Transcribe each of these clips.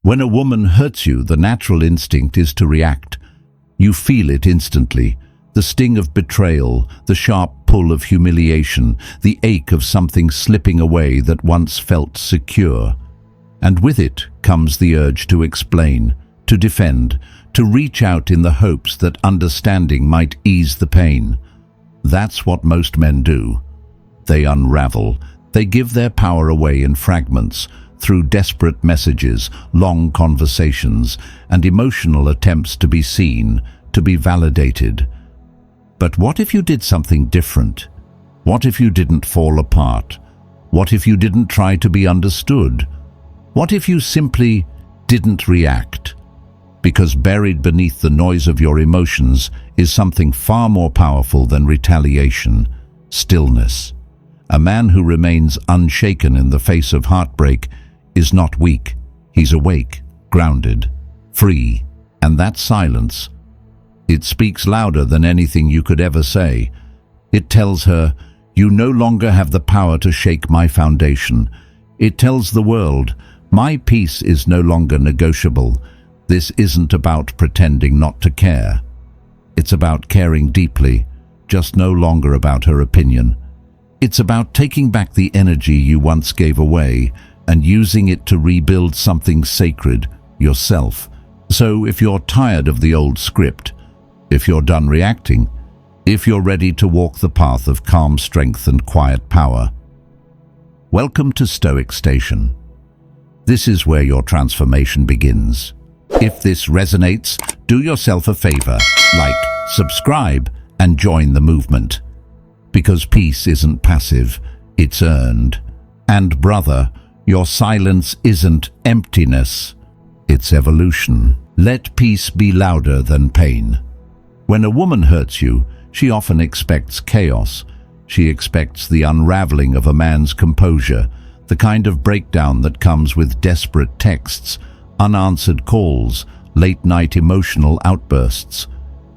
When a woman hurts you, the natural instinct is to react. You feel it instantly. The sting of betrayal, the sharp pull of humiliation, the ache of something slipping away that once felt secure. And with it comes the urge to explain, to defend, to reach out in the hopes that understanding might ease the pain. That's what most men do. They unravel. They give their power away in fragments, through desperate messages, long conversations, and emotional attempts to be seen, to be validated. But what if you did something different? What if you didn't fall apart? What if you didn't try to be understood? What if you simply didn't react? Because buried beneath the noise of your emotions is something far more powerful than retaliation: stillness. A man who remains unshaken in the face of heartbreak is not weak. He's awake, grounded, free. And that silence, it speaks louder than anything you could ever say. It tells her, "You no longer have the power to shake my foundation." It tells the world, "My peace is no longer negotiable." This isn't about pretending not to care. It's about caring deeply, just no longer about her opinion. It's about taking back the energy you once gave away and using it to rebuild something sacred, yourself. So if you're tired of the old script, if you're done reacting, if you're ready to walk the path of calm strength and quiet power, welcome to Stoic Station. This is where your transformation begins. If this resonates, do yourself a favor, like, subscribe, and join the movement. Because peace isn't passive, it's earned. And brother, your silence isn't emptiness, it's evolution. Let peace be louder than pain. When a woman hurts you, she often expects chaos. She expects the unraveling of a man's composure, the kind of breakdown that comes with desperate texts, unanswered calls, late-night emotional outbursts.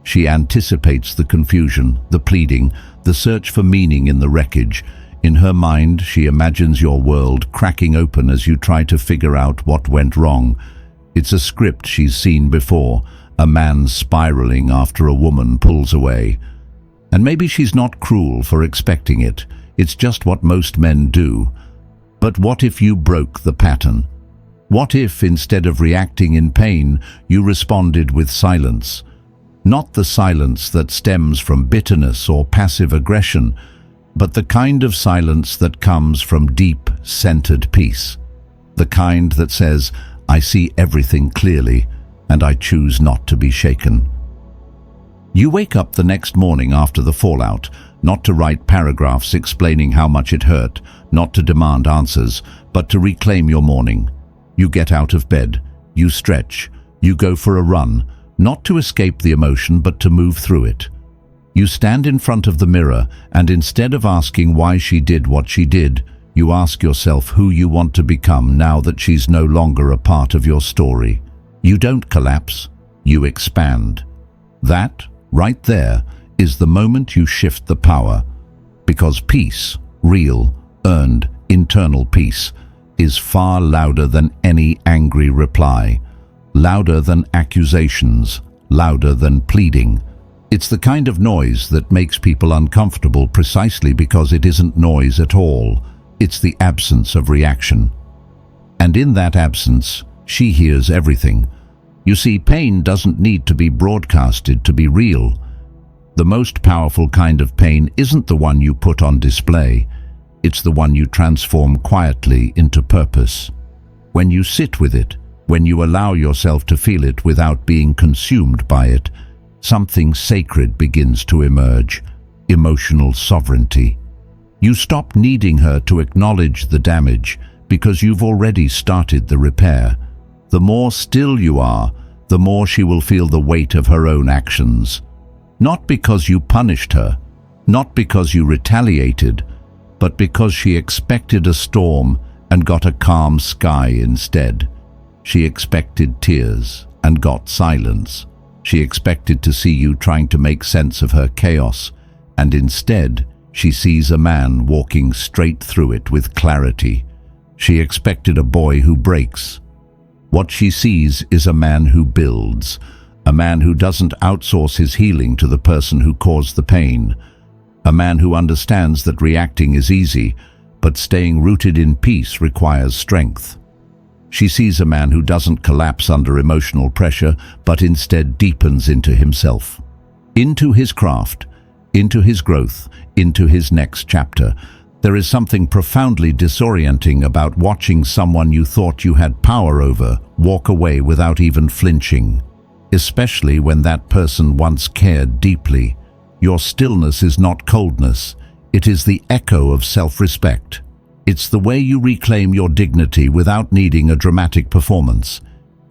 She anticipates the confusion, the pleading, the search for meaning in the wreckage. In her mind, she imagines your world cracking open as you try to figure out what went wrong. It's a script she's seen before, a man spiraling after a woman pulls away. And maybe she's not cruel for expecting it. It's just what most men do. But what if you broke the pattern? What if, instead of reacting in pain, you responded with silence? Not the silence that stems from bitterness or passive aggression, but the kind of silence that comes from deep, centered peace. The kind that says, "I see everything clearly, and I choose not to be shaken." You wake up the next morning after the fallout, not to write paragraphs explaining how much it hurt, not to demand answers, but to reclaim your morning. You get out of bed, you stretch, you go for a run, not to escape the emotion but to move through it. You stand in front of the mirror, and instead of asking why she did what she did, you ask yourself who you want to become now that she's no longer a part of your story. You don't collapse, you expand. That, right there, is the moment you shift the power. Because peace, real, earned, internal peace, is far louder than any angry reply, louder than accusations, louder than pleading. It's the kind of noise that makes people uncomfortable precisely because it isn't noise at all. It's the absence of reaction. And in that absence, she hears everything. You see, pain doesn't need to be broadcasted to be real. The most powerful kind of pain isn't the one you put on display. It's the one you transform quietly into purpose. When you sit with it, when you allow yourself to feel it without being consumed by it, something sacred begins to emerge: emotional sovereignty. You stop needing her to acknowledge the damage because you've already started the repair. The more still you are, the more she will feel the weight of her own actions. Not because you punished her, not because you retaliated, but because she expected a storm and got a calm sky instead. She expected tears and got silence. She expected to see you trying to make sense of her chaos, and instead she sees a man walking straight through it with clarity. She expected a boy who breaks, What she sees is a man who builds, a man who doesn't outsource his healing to the person who caused the pain, a man who understands that reacting is easy, but staying rooted in peace requires strength. She sees a man who doesn't collapse under emotional pressure, but instead deepens into himself, into his craft, into his growth, into his next chapter. There is something profoundly disorienting about watching someone you thought you had power over walk away without even flinching, especially when that person once cared deeply. Your stillness is not coldness, it is the echo of self-respect. It's the way you reclaim your dignity without needing a dramatic performance.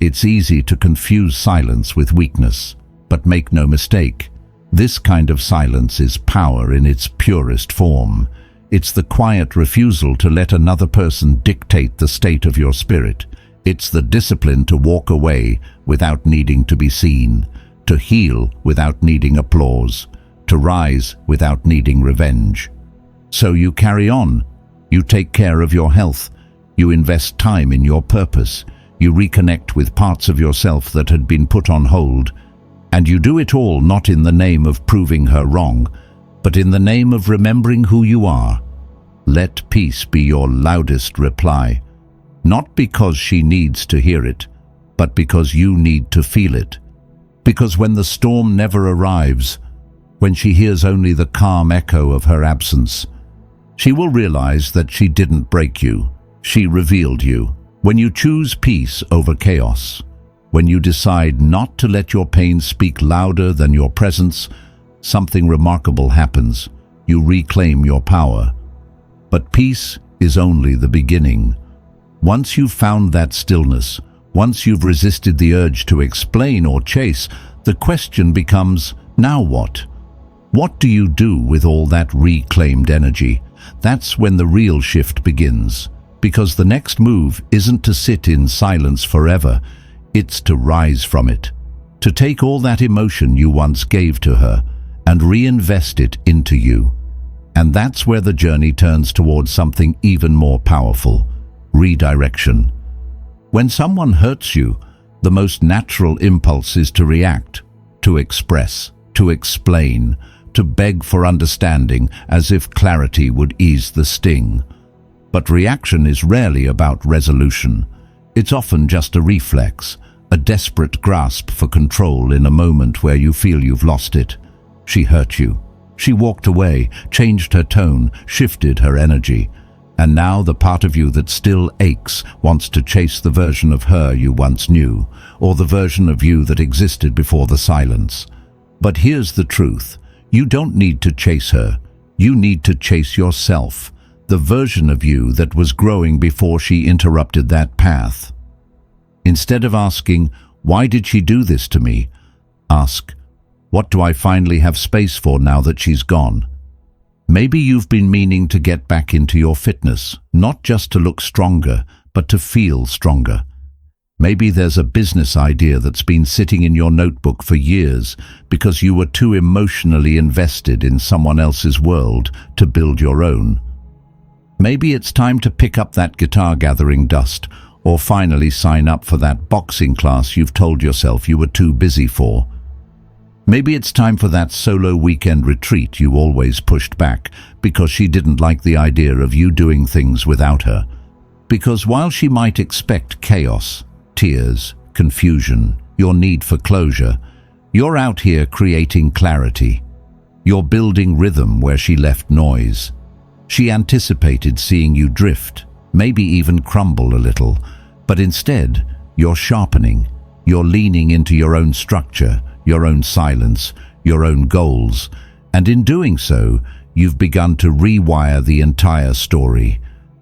It's easy to confuse silence with weakness, but make no mistake, this kind of silence is power in its purest form. It's the quiet refusal to let another person dictate the state of your spirit. It's the discipline to walk away without needing to be seen, to heal without needing applause, to rise without needing revenge. So you carry on. You take care of your health. You invest time in your purpose. You reconnect with parts of yourself that had been put on hold. And you do it all not in the name of proving her wrong, but in the name of remembering who you are. Let peace be your loudest reply, not because she needs to hear it, but because you need to feel it. Because when the storm never arrives, when she hears only the calm echo of her absence, she will realize that she didn't break you, she revealed you. When you choose peace over chaos, when you decide not to let your pain speak louder than your presence, something remarkable happens. You reclaim your power. But peace is only the beginning. Once you've found that stillness, once you've resisted the urge to explain or chase, the question becomes, now what? What do you do with all that reclaimed energy? That's when the real shift begins, because the next move isn't to sit in silence forever, it's to rise from it, to take all that emotion you once gave to her and reinvest it into you. And that's where the journey turns towards something even more powerful, redirection. When someone hurts you, the most natural impulse is to react, to express, to explain, to beg for understanding, as if clarity would ease the sting. But reaction is rarely about resolution. It's often just a reflex, a desperate grasp for control in a moment where you feel you've lost it. She hurt you. She walked away, changed her tone, shifted her energy. And now the part of you that still aches wants to chase the version of her you once knew, or the version of you that existed before the silence. But here's the truth. You don't need to chase her. You need to chase yourself, the version of you that was growing before she interrupted that path. Instead of asking, why did she do this to me? Ask, what do I finally have space for now that she's gone? Maybe you've been meaning to get back into your fitness, not just to look stronger, but to feel stronger. Maybe there's a business idea that's been sitting in your notebook for years because you were too emotionally invested in someone else's world to build your own. Maybe it's time to pick up that guitar gathering dust, or finally sign up for that boxing class you've told yourself you were too busy for. Maybe it's time for that solo weekend retreat you always pushed back because she didn't like the idea of you doing things without her. Because while she might expect chaos, tears, confusion, your need for closure, you're out here creating clarity. You're building rhythm where she left noise. She anticipated seeing you drift, maybe even crumble a little, but instead, you're sharpening. You're leaning into your own structure, your own silence, your own goals, and in doing so, you've begun to rewire the entire story.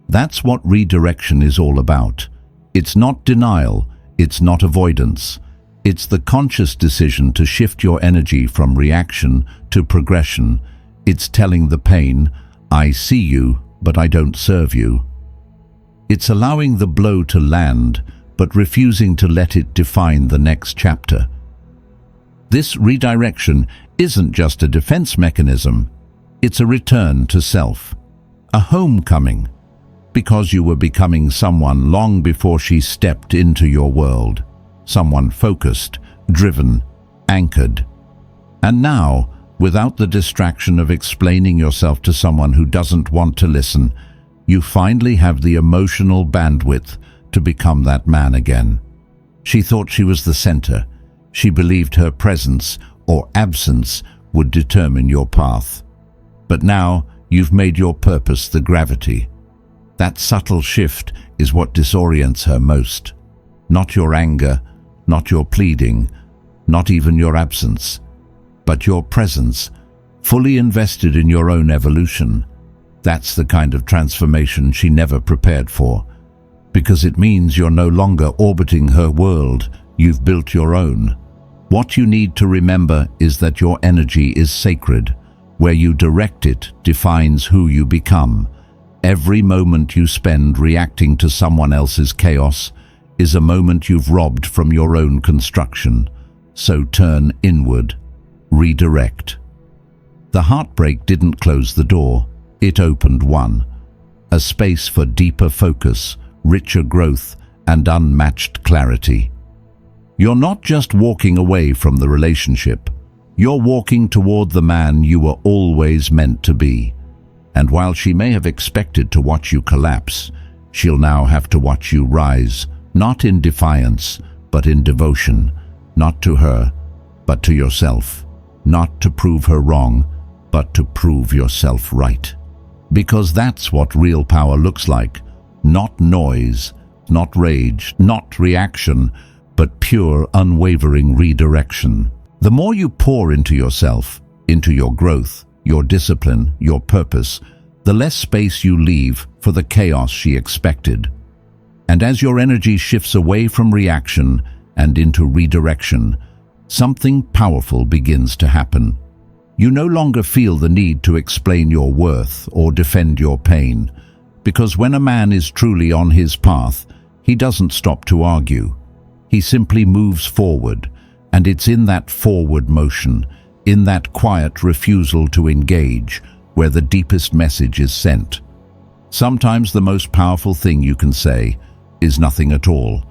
That's what redirection is all about. It's not denial, it's not avoidance. It's the conscious decision to shift your energy from reaction to progression. It's telling the pain, I see you, but I don't serve you. It's allowing the blow to land, but refusing to let it define the next chapter. This redirection isn't just a defense mechanism, it's a return to self, a homecoming. because you were becoming someone long before she stepped into your world. Someone focused, driven, anchored. And now, without the distraction of explaining yourself to someone who doesn't want to listen, you finally have the emotional bandwidth to become that man again. She thought she was the center. She believed her presence or absence would determine your path. But now you've made your purpose the gravity. That subtle shift is what disorients her most. Not your anger, not your pleading, not even your absence, but your presence, fully invested in your own evolution. That's the kind of transformation she never prepared for, because it means you're no longer orbiting her world, you've built your own. What you need to remember is that your energy is sacred. Where you direct it defines who you become. Every moment you spend reacting to someone else's chaos is a moment you've robbed from your own construction. So turn inward, redirect. The heartbreak didn't close the door, it opened one. A space for deeper focus, richer growth, and unmatched clarity. You're not just walking away from the relationship, you're walking toward the man you were always meant to be. And while she may have expected to watch you collapse, she'll now have to watch you rise, not in defiance, but in devotion, not to her, but to yourself, not to prove her wrong, but to prove yourself right. Because that's what real power looks like, not noise, not rage, not reaction, but pure, unwavering redirection. The more you pour into yourself, into your growth, your discipline, your purpose, the less space you leave for the chaos she expected. And as your energy shifts away from reaction and into redirection, something powerful begins to happen. You no longer feel the need to explain your worth or defend your pain, because when a man is truly on his path, he doesn't stop to argue. He simply moves forward, and it's in that forward motion, in that quiet refusal to engage, where the deepest message is sent. Sometimes the most powerful thing you can say is nothing at all.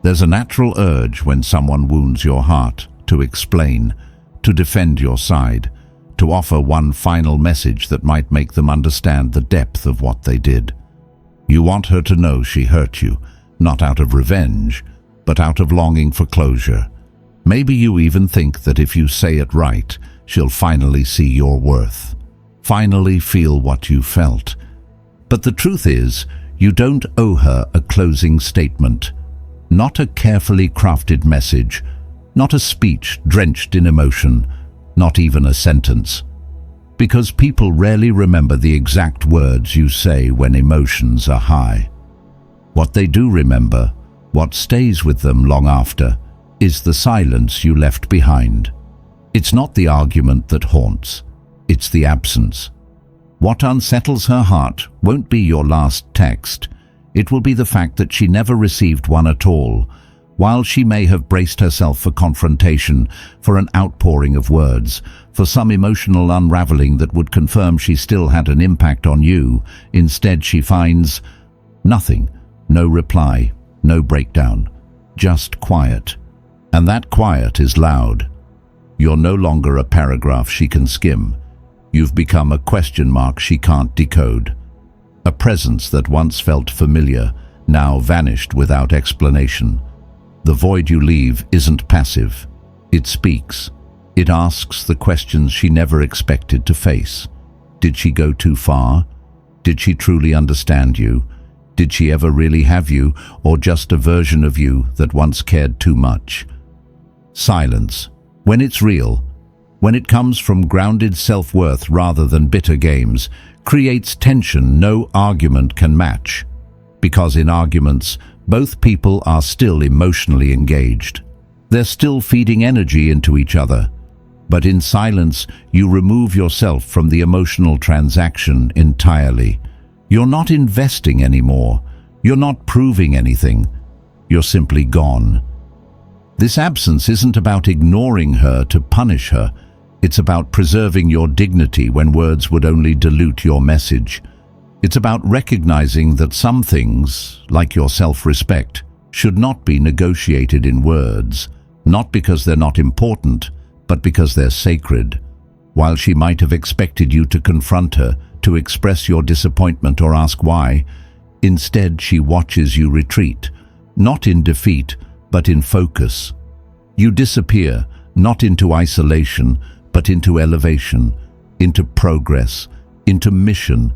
There's a natural urge when someone wounds your heart to explain, to defend your side, to offer one final message that might make them understand the depth of what they did. You want her to know she hurt you, not out of revenge, but out of longing for closure. Maybe you even think that if you say it right, she'll finally see your worth, finally feel what you felt. But the truth is, you don't owe her a closing statement, not a carefully crafted message, not a speech drenched in emotion, not even a sentence. Because people rarely remember the exact words you say when emotions are high. What they do remember, what stays with them long after, is the silence you left behind. It's not the argument that haunts, it's the absence. What unsettles her heart won't be your last text. It will be the fact that she never received one at all, while she may have braced herself for confrontation, for an outpouring of words, for some emotional unraveling that would confirm she still had an impact on you. Instead, she finds nothing, no reply, no breakdown, just quiet. And that quiet is loud. You're no longer a paragraph she can skim. You've become a question mark she can't decode. A presence that once felt familiar, now vanished without explanation. The void you leave isn't passive. It speaks. It asks the questions she never expected to face. Did she go too far? Did she truly understand you? Did she ever really have you, or just a version of you that once cared too much? Silence, when it's real, when it comes from grounded self-worth rather than bitter games, creates tension no argument can match. Because in arguments, both people are still emotionally engaged. They're still feeding energy into each other. But in silence, you remove yourself from the emotional transaction entirely. You're not investing anymore. You're not proving anything. You're simply gone. This absence isn't about ignoring her to punish her. It's about preserving your dignity when words would only dilute your message. It's about recognizing that some things, like your self-respect, should not be negotiated in words, not because they're not important, but because they're sacred. While she might have expected you to confront her, to express your disappointment or ask why, instead she watches you retreat, not in defeat, but in focus. You disappear, not into isolation, but into elevation, into progress, into mission.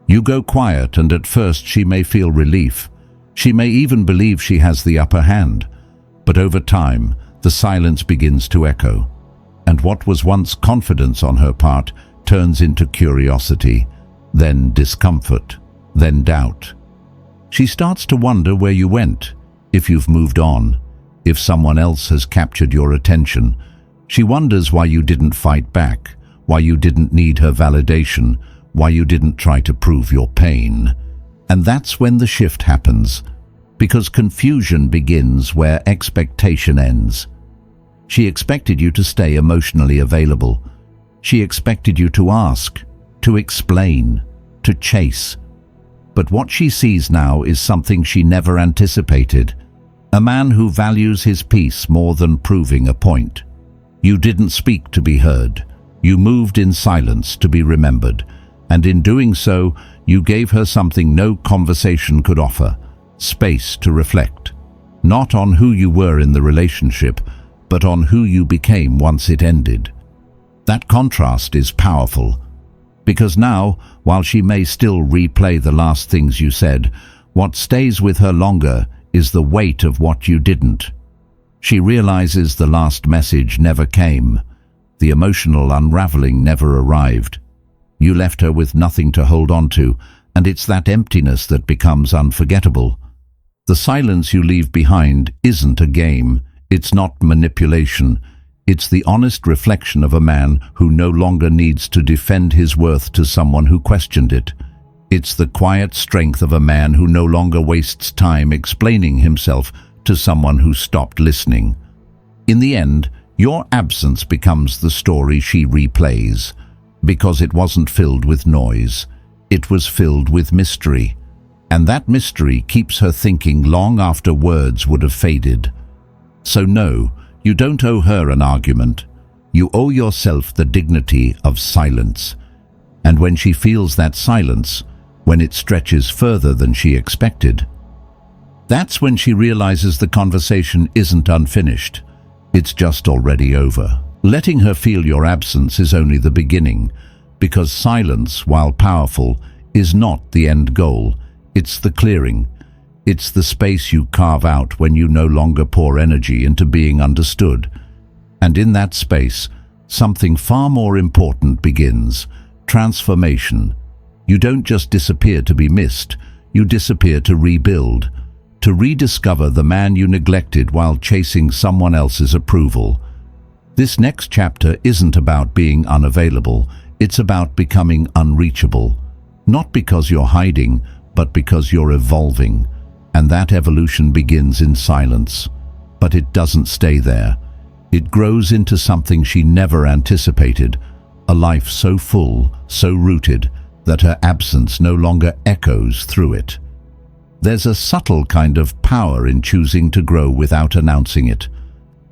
You go quiet, and at first she may feel relief. She may even believe she has the upper hand. But over time, the silence begins to echo. And what was once confidence on her part turns into curiosity, then discomfort, then doubt. She starts to wonder where you went, if you've moved on, if someone else has captured your attention. She wonders why you didn't fight back, why you didn't need her validation, why you didn't try to prove your pain. And that's when the shift happens, because confusion begins where expectation ends. She expected you to stay emotionally available. She expected you to ask, to explain, to chase. But what she sees now is something she never anticipated. A man who values his peace more than proving a point. You didn't speak to be heard. You moved in silence to be remembered. And in doing so, you gave her something no conversation could offer: space to reflect. Not on who you were in the relationship, but on who you became once it ended. That contrast is powerful, because now, while she may still replay the last things you said, what stays with her longer is the weight of what you didn't. She realizes the last message never came. The emotional unraveling never arrived. You left her with nothing to hold on to, and it's that emptiness that becomes unforgettable. The silence you leave behind isn't a game. It's not manipulation. It's the honest reflection of a man who no longer needs to defend his worth to someone who questioned it. It's the quiet strength of a man who no longer wastes time explaining himself to someone who stopped listening. In the end, your absence becomes the story she replays, because it wasn't filled with noise. It was filled with mystery. And that mystery keeps her thinking long after words would have faded. So no, you don't owe her an argument. You owe yourself the dignity of silence. And when she feels that silence, when it stretches further than she expected, that's when she realizes the conversation isn't unfinished. It's just already over. Letting her feel your absence is only the beginning, because silence, while powerful, is not the end goal. It's the clearing. It's the space you carve out when you no longer pour energy into being understood. And in that space, something far more important begins: transformation. You don't just disappear to be missed, you disappear to rebuild, to rediscover the man you neglected while chasing someone else's approval. This next chapter isn't about being unavailable, it's about becoming unreachable. Not because you're hiding, but because you're evolving. And that evolution begins in silence. But it doesn't stay there. It grows into something she never anticipated, a life so full, so rooted, that her absence no longer echoes through it. There's a subtle kind of power in choosing to grow without announcing it.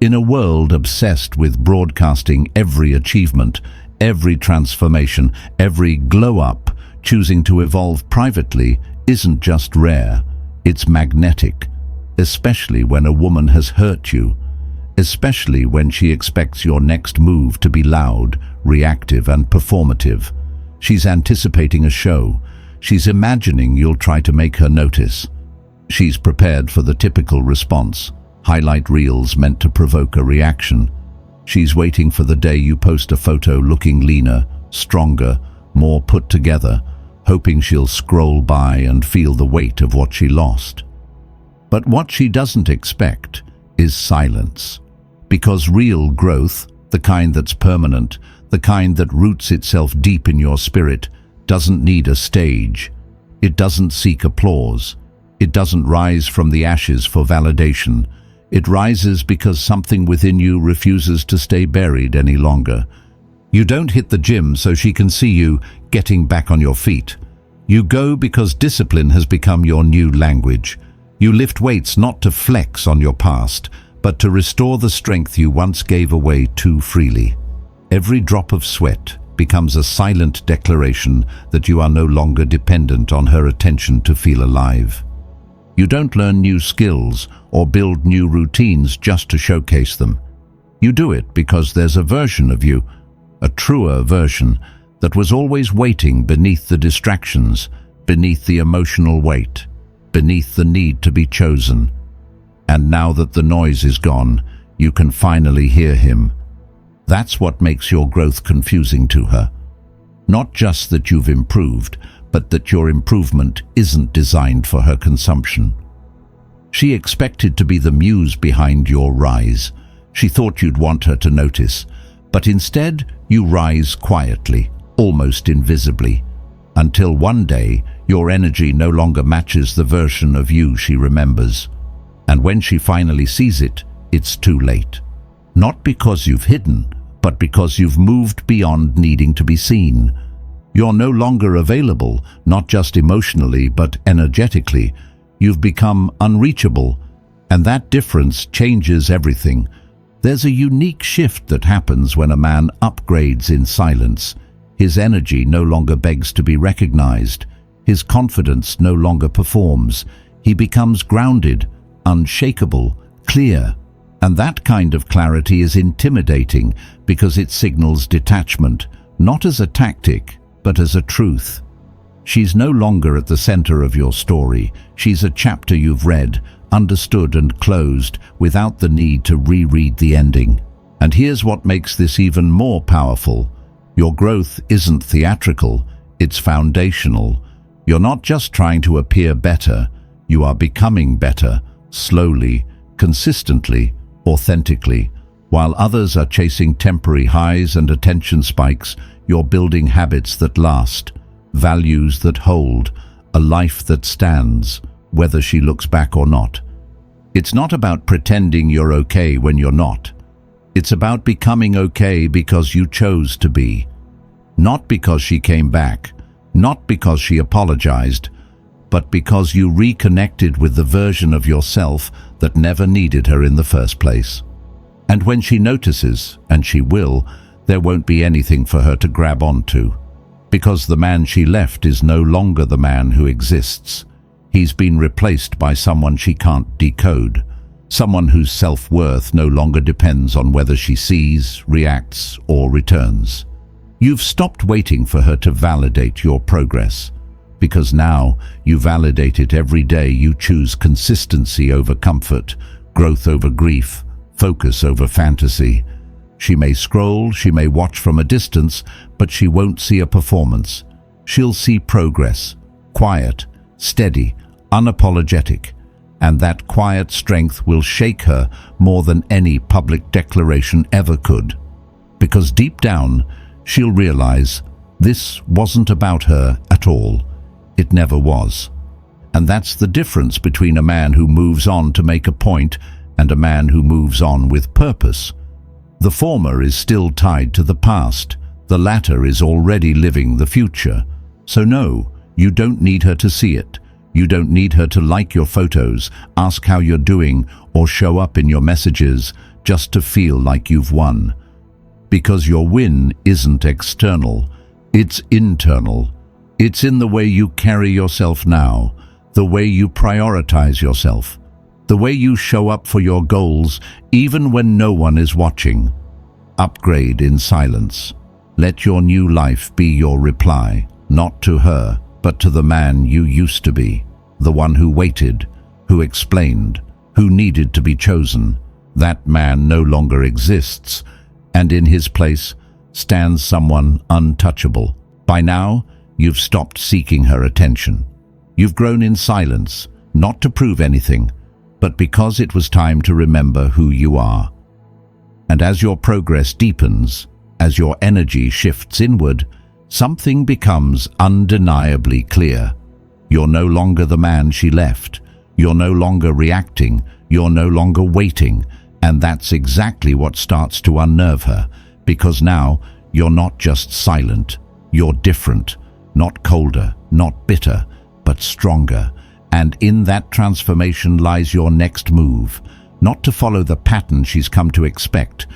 In a world obsessed with broadcasting every achievement, every transformation, every glow-up, choosing to evolve privately isn't just rare, it's magnetic, especially when a woman has hurt you, especially when she expects your next move to be loud, reactive, and performative. She's anticipating a show. She's imagining you'll try to make her notice. She's prepared for the typical response, highlight reels meant to provoke a reaction. She's waiting for the day you post a photo looking leaner, stronger, more put together, hoping she'll scroll by and feel the weight of what she lost. But what she doesn't expect is silence. Because real growth, the kind that's permanent, the kind that roots itself deep in your spirit, doesn't need a stage. It doesn't seek applause. It doesn't rise from the ashes for validation. It rises because something within you refuses to stay buried any longer. You don't hit the gym so she can see you getting back on your feet. You go because discipline has become your new language. You lift weights not to flex on your past, but to restore the strength you once gave away too freely. Every drop of sweat becomes a silent declaration that you are no longer dependent on her attention to feel alive. You don't learn new skills or build new routines just to showcase them. You do it because there's a version of you, a truer version, that was always waiting beneath the distractions, beneath the emotional weight, beneath the need to be chosen. And now that the noise is gone, you can finally hear him. That's what makes your growth confusing to her. Not just that you've improved, but that your improvement isn't designed for her consumption. She expected to be the muse behind your rise. She thought you'd want her to notice, but instead you rise quietly, almost invisibly, until one day your energy no longer matches the version of you she remembers. And when she finally sees it, it's too late. Not because you've hidden, but because you've moved beyond needing to be seen. You're no longer available, not just emotionally, but energetically. You've become unreachable, and that difference changes everything. There's a unique shift that happens when a man upgrades in silence. His energy no longer begs to be recognized. His confidence no longer performs. He becomes grounded, unshakable, clear. And that kind of clarity is intimidating because it signals detachment, not as a tactic, but as a truth. She's no longer at the center of your story. She's a chapter you've read, understood and closed without the need to reread the ending. And here's what makes this even more powerful. Your growth isn't theatrical, it's foundational. You're not just trying to appear better, you are becoming better, slowly, consistently, authentically. While others are chasing temporary highs and attention spikes, you're building habits that last, values that hold, a life that stands, whether she looks back or not. It's not about pretending you're okay when you're not. It's about becoming okay because you chose to be. Not because she came back, not because she apologized, but because you reconnected with the version of yourself that never needed her in the first place. And when she notices, and she will, there won't be anything for her to grab onto. Because the man she left is no longer the man who exists. He's been replaced by someone she can't decode. Someone whose self-worth no longer depends on whether she sees, reacts, or returns. You've stopped waiting for her to validate your progress. Because now you validate it every day. You choose consistency over comfort, growth over grief, focus over fantasy. She may scroll, she may watch from a distance, but she won't see a performance. She'll see progress, quiet, steady, unapologetic, and that quiet strength will shake her more than any public declaration ever could. Because deep down, she'll realize this wasn't about her at all. It never was. And that's the difference between a man who moves on to make a point and a man who moves on with purpose. The former is still tied to the past. The latter is already living the future. So no, you don't need her to see it. You don't need her to like your photos, ask how you're doing, or show up in your messages just to feel like you've won. Because your win isn't external, it's internal. It's in the way you carry yourself now, the way you prioritize yourself, the way you show up for your goals even when no one is watching. Upgrade in silence. Let your new life be your reply, not to her, but to the man you used to be, the one who waited, who explained, who needed to be chosen. That man no longer exists, and in his place stands someone untouchable. By now, you've stopped seeking her attention. You've grown in silence, not to prove anything, but because it was time to remember who you are. And as your progress deepens, as your energy shifts inward, something becomes undeniably clear. You're no longer the man she left. You're no longer reacting. You're no longer waiting. And that's exactly what starts to unnerve her, because now you're not just silent. You're different, not colder, not bitter, but stronger. And in that transformation lies your next move, not to follow the pattern she's come to expect,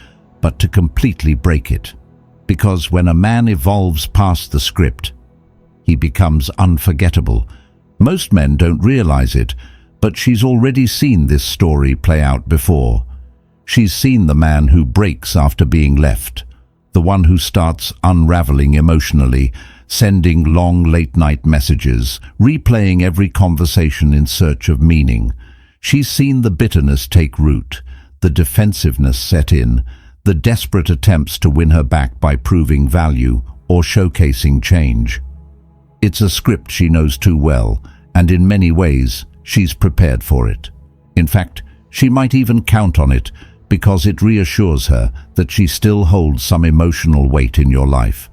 but to completely break it. Because when a man evolves past the script, he becomes unforgettable. Most men don't realize it, but she's already seen this story play out before. She's seen the man who breaks after being left, the one who starts unraveling emotionally, sending long late-night messages, replaying every conversation in search of meaning. She's seen the bitterness take root, the defensiveness set in, the desperate attempts to win her back by proving value or showcasing change. It's a script she knows too well, and in many ways, she's prepared for it. In fact, she might even count on it because it reassures her that she still holds some emotional weight in your life.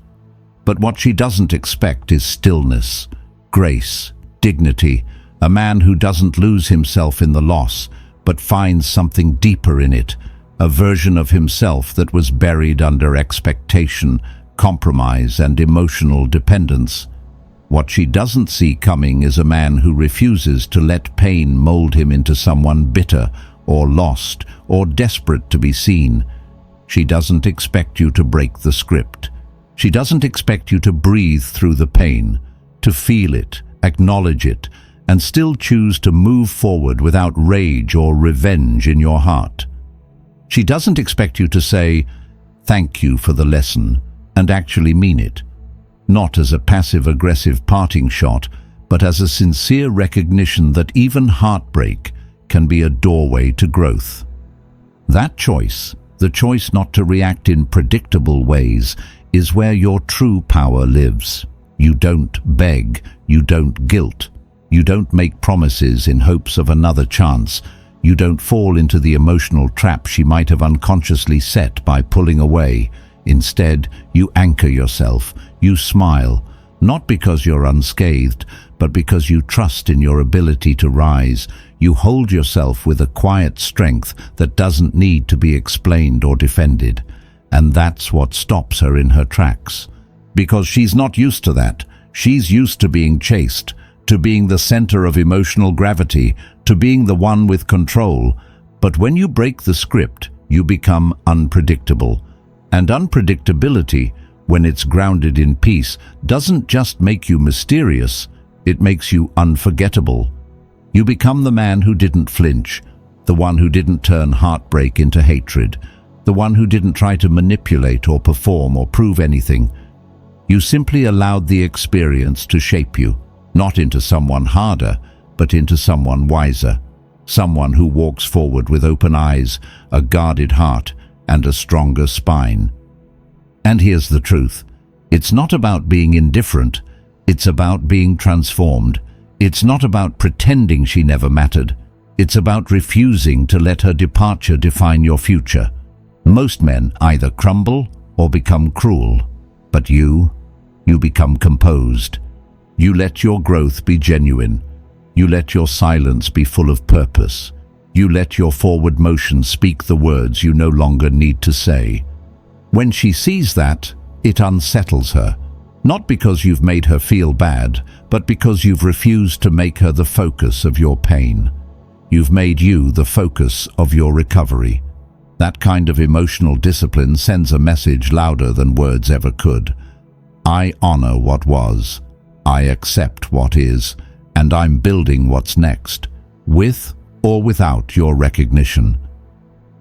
But what she doesn't expect is stillness, grace, dignity, a man who doesn't lose himself in the loss, but finds something deeper in it, a version of himself that was buried under expectation, compromise, and emotional dependence. What she doesn't see coming is a man who refuses to let pain mold him into someone bitter or lost or desperate to be seen. She doesn't expect you to break the script. She doesn't expect you to breathe through the pain, to feel it, acknowledge it, and still choose to move forward without rage or revenge in your heart. She doesn't expect you to say, "Thank you for the lesson," and actually mean it. Not as a passive-aggressive parting shot, but as a sincere recognition that even heartbreak can be a doorway to growth. That choice, the choice not to react in predictable ways, is where your true power lives. You don't beg, you don't guilt, you don't make promises in hopes of another chance, you don't fall into the emotional trap she might have unconsciously set by pulling away. Instead, you anchor yourself, you smile, not because you're unscathed, but because you trust in your ability to rise. You hold yourself with a quiet strength that doesn't need to be explained or defended. And that's what stops her in her tracks. Because she's not used to that. She's used to being chased, to being the center of emotional gravity, to being the one with control. But when you break the script, you become unpredictable. And unpredictability, when it's grounded in peace, doesn't just make you mysterious, it makes you unforgettable. You become the man who didn't flinch, the one who didn't turn heartbreak into hatred, the one who didn't try to manipulate or perform or prove anything. You simply allowed the experience to shape you, not into someone harder, but into someone wiser, someone who walks forward with open eyes, a guarded heart, and a stronger spine. And here's the truth. It's not about being indifferent. It's about being transformed. It's not about pretending she never mattered. It's about refusing to let her departure define your future. Most men either crumble or become cruel. But you become composed. You let your growth be genuine. You let your silence be full of purpose. You let your forward motion speak the words you no longer need to say. When she sees that, it unsettles her. Not because you've made her feel bad, but because you've refused to make her the focus of your pain. You've made you the focus of your recovery. That kind of emotional discipline sends a message louder than words ever could. I honor what was, I accept what is, and I'm building what's next, with or without your recognition.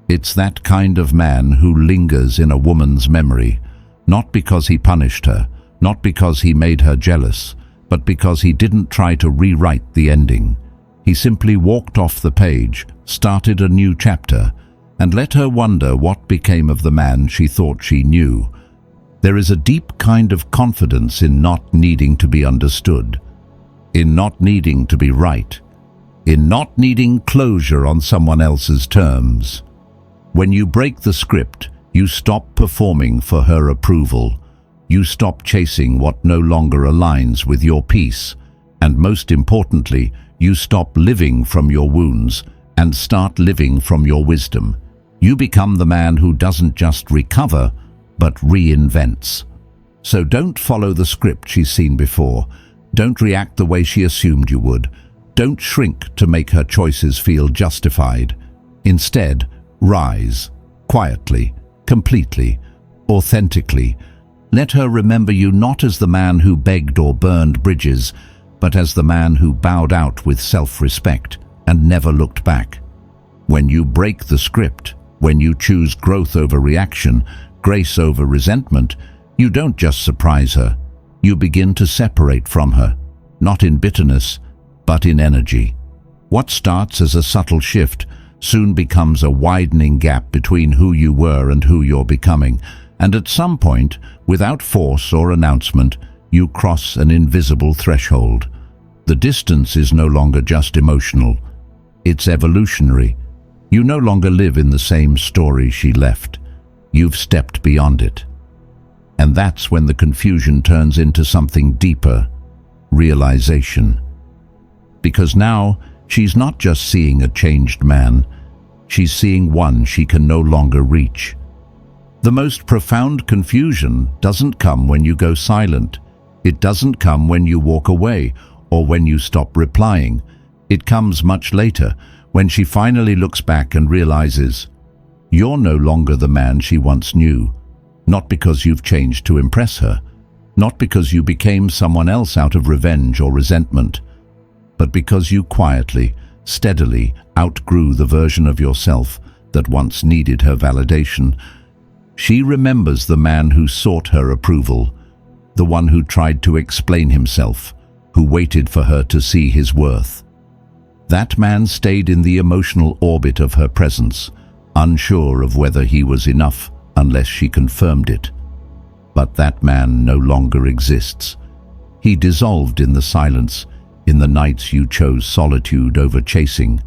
It's that kind of man who lingers in a woman's memory, not because he punished her, not because he made her jealous, but because he didn't try to rewrite the ending. He simply walked off the page, started a new chapter, and let her wonder what became of the man she thought she knew. There is a deep kind of confidence in not needing to be understood, in not needing to be right, in not needing closure on someone else's terms. When you break the script, you stop performing for her approval. You stop chasing what no longer aligns with your peace. And most importantly, you stop living from your wounds and start living from your wisdom. You become the man who doesn't just recover, but reinvents. So don't follow the script she's seen before. Don't react the way she assumed you would. Don't shrink to make her choices feel justified. Instead, rise, quietly, completely, authentically. Let her remember you not as the man who begged or burned bridges, but as the man who bowed out with self-respect and never looked back. When you break the script, when you choose growth over reaction, grace over resentment, you don't just surprise her. You begin to separate from her, not in bitterness, but in energy. What starts as a subtle shift soon becomes a widening gap between who you were and who you're becoming, and at some point, without force or announcement, you cross an invisible threshold. The distance is no longer just emotional, it's evolutionary. You no longer live in the same story she left. You've stepped beyond it. And that's when the confusion turns into something deeper, realization. Because now, she's not just seeing a changed man, she's seeing one she can no longer reach. The most profound confusion doesn't come when you go silent. It doesn't come when you walk away or when you stop replying. It comes much later, when she finally looks back and realizes, you're no longer the man she once knew. Not because you've changed to impress her, not because you became someone else out of revenge or resentment, but because you quietly, steadily outgrew the version of yourself that once needed her validation. She remembers the man who sought her approval, the one who tried to explain himself, who waited for her to see his worth. That man stayed in the emotional orbit of her presence, unsure of whether he was enough unless she confirmed it. But that man no longer exists. He dissolved in the silence, in the nights you chose solitude over chasing,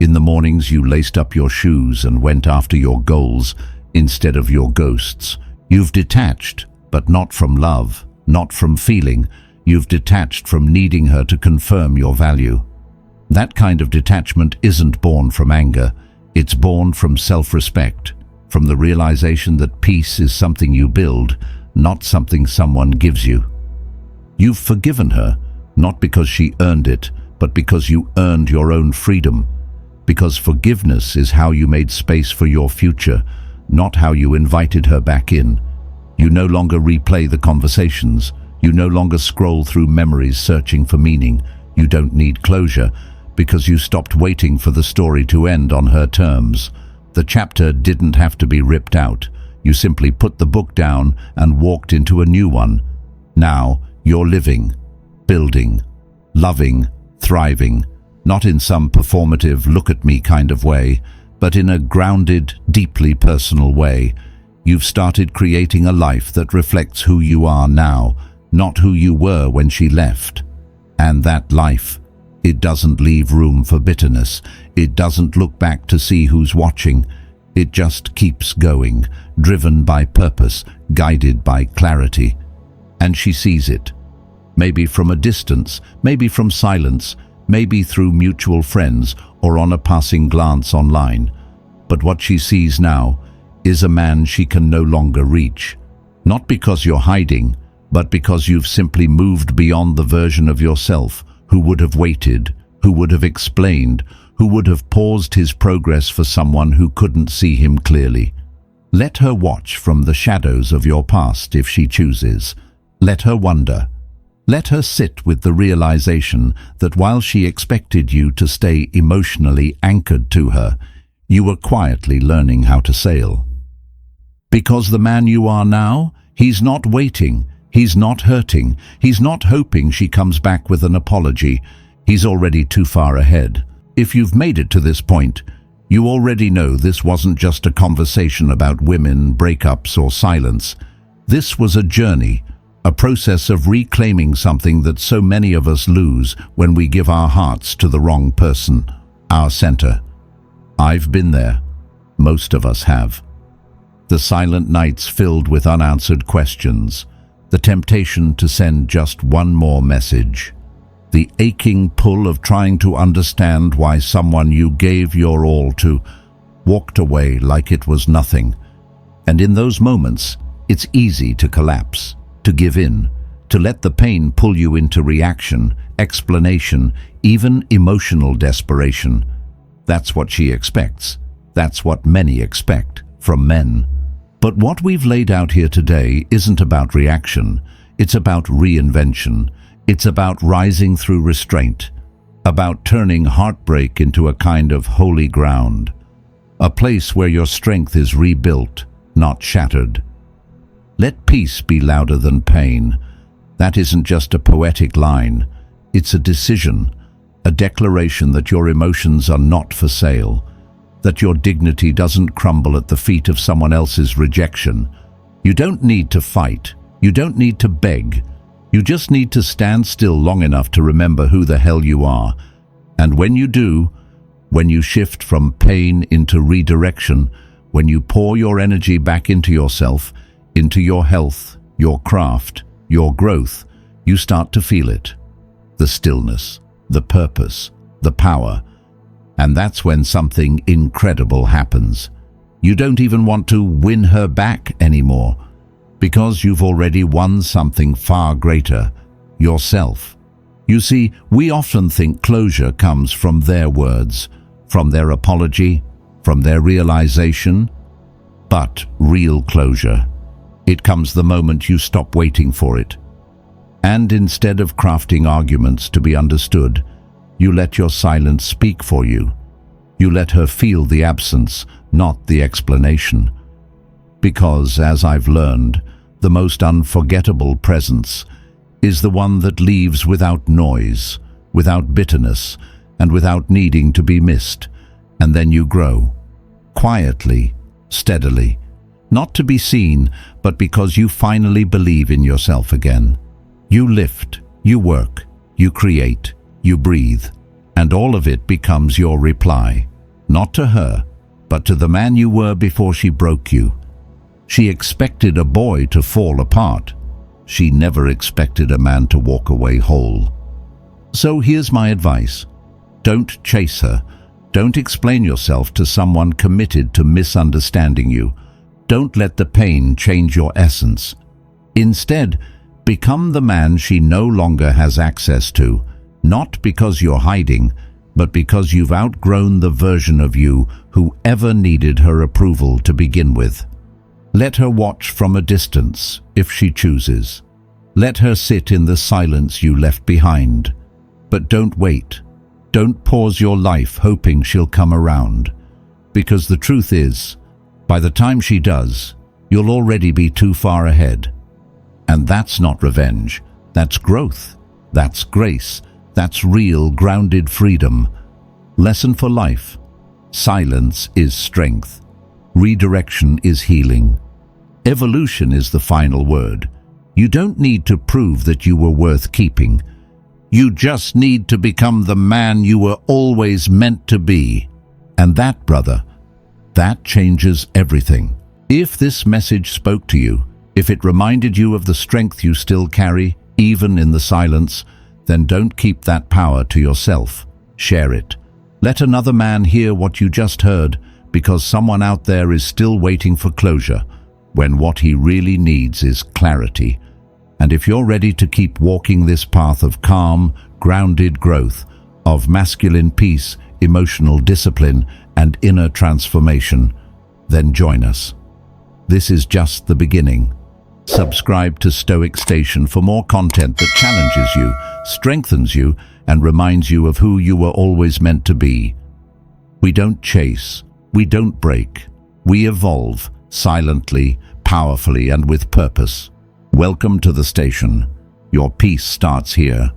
in the mornings you laced up your shoes and went after your goals instead of your ghosts. You've detached, but not from love, not from feeling. You've detached from needing her to confirm your value. That kind of detachment isn't born from anger. It's born from self-respect, from the realization that peace is something you build, not something someone gives you. You've forgiven her, not because she earned it, but because you earned your own freedom. Because forgiveness is how you made space for your future, not how you invited her back in. You no longer replay the conversations. You no longer scroll through memories searching for meaning. You don't need closure, because you stopped waiting for the story to end on her terms. The chapter didn't have to be ripped out. You simply put the book down and walked into a new one. Now, you're living, building, loving, thriving, not in some performative look-at-me kind of way, but in a grounded, deeply personal way. You've started creating a life that reflects who you are now, not who you were when she left. And that life, it doesn't leave room for bitterness. It doesn't look back to see who's watching. It just keeps going, driven by purpose, guided by clarity. And she sees it. Maybe from a distance, maybe from silence, maybe through mutual friends or on a passing glance online. But what she sees now is a man she can no longer reach. Not because you're hiding, but because you've simply moved beyond the version of yourself who would have waited, who would have explained, who would have paused his progress for someone who couldn't see him clearly. Let her watch from the shadows of your past if she chooses. Let her wonder. Let her sit with the realization that while she expected you to stay emotionally anchored to her, you were quietly learning how to sail. Because the man you are now, he's not waiting. He's not hurting. He's not hoping she comes back with an apology. He's already too far ahead. If you've made it to this point, you already know this wasn't just a conversation about women, breakups, or silence. This was a journey, a process of reclaiming something that so many of us lose when we give our hearts to the wrong person, our center. I've been there. Most of us have. The silent nights filled with unanswered questions. The temptation to send just one more message. The aching pull of trying to understand why someone you gave your all to walked away like it was nothing. And in those moments, it's easy to collapse, to give in, to let the pain pull you into reaction, explanation, even emotional desperation. That's what she expects. That's what many expect from men. But what we've laid out here today isn't about reaction. It's about reinvention. It's about rising through restraint, about turning heartbreak into a kind of holy ground, a place where your strength is rebuilt, not shattered. Let peace be louder than pain. That isn't just a poetic line. It's a decision, a declaration that your emotions are not for sale, that your dignity doesn't crumble at the feet of someone else's rejection. You don't need to fight. You don't need to beg. You just need to stand still long enough to remember who the hell you are. And when you do, when you shift from pain into redirection, when you pour your energy back into yourself, into your health, your craft, your growth, you start to feel it. The stillness, the purpose, the power. And that's when something incredible happens. You don't even want to win her back anymore, because you've already won something far greater, yourself. You see, we often think closure comes from their words, from their apology, from their realization. But real closure, it comes the moment you stop waiting for it. And instead of crafting arguments to be understood, you let your silence speak for you. You let her feel the absence, not the explanation. Because, as I've learned, the most unforgettable presence is the one that leaves without noise, without bitterness, and without needing to be missed. And then you grow, quietly, steadily, not to be seen, but because you finally believe in yourself again. You lift, you work, you create, you breathe, and all of it becomes your reply, not to her, but to the man you were before she broke you. She expected a boy to fall apart. She never expected a man to walk away whole. So here's my advice. Don't chase her. Don't explain yourself to someone committed to misunderstanding you. Don't let the pain change your essence. Instead, become the man she no longer has access to, not because you're hiding, but because you've outgrown the version of you who ever needed her approval to begin with. Let her watch from a distance, if she chooses. Let her sit in the silence you left behind. But don't wait. Don't pause your life hoping she'll come around. Because the truth is, by the time she does, you'll already be too far ahead. And that's not revenge. That's growth. That's grace. That's real, grounded freedom. Lesson for life. Silence is strength. Redirection is healing. Evolution is the final word. You don't need to prove that you were worth keeping. You just need to become the man you were always meant to be. And that, brother, that changes everything. If this message spoke to you, if it reminded you of the strength you still carry, even in the silence, then don't keep that power to yourself. Share it. Let another man hear what you just heard, because someone out there is still waiting for closure, when what he really needs is clarity. And if you're ready to keep walking this path of calm, grounded growth, of masculine peace, emotional discipline, and inner transformation, then join us. This is just the beginning. Subscribe to Stoic Station for more content that challenges you, strengthens you, and reminds you of who you were always meant to be. We don't chase. We don't break. We evolve, silently, powerfully, and with purpose. Welcome to the station. Your peace starts here.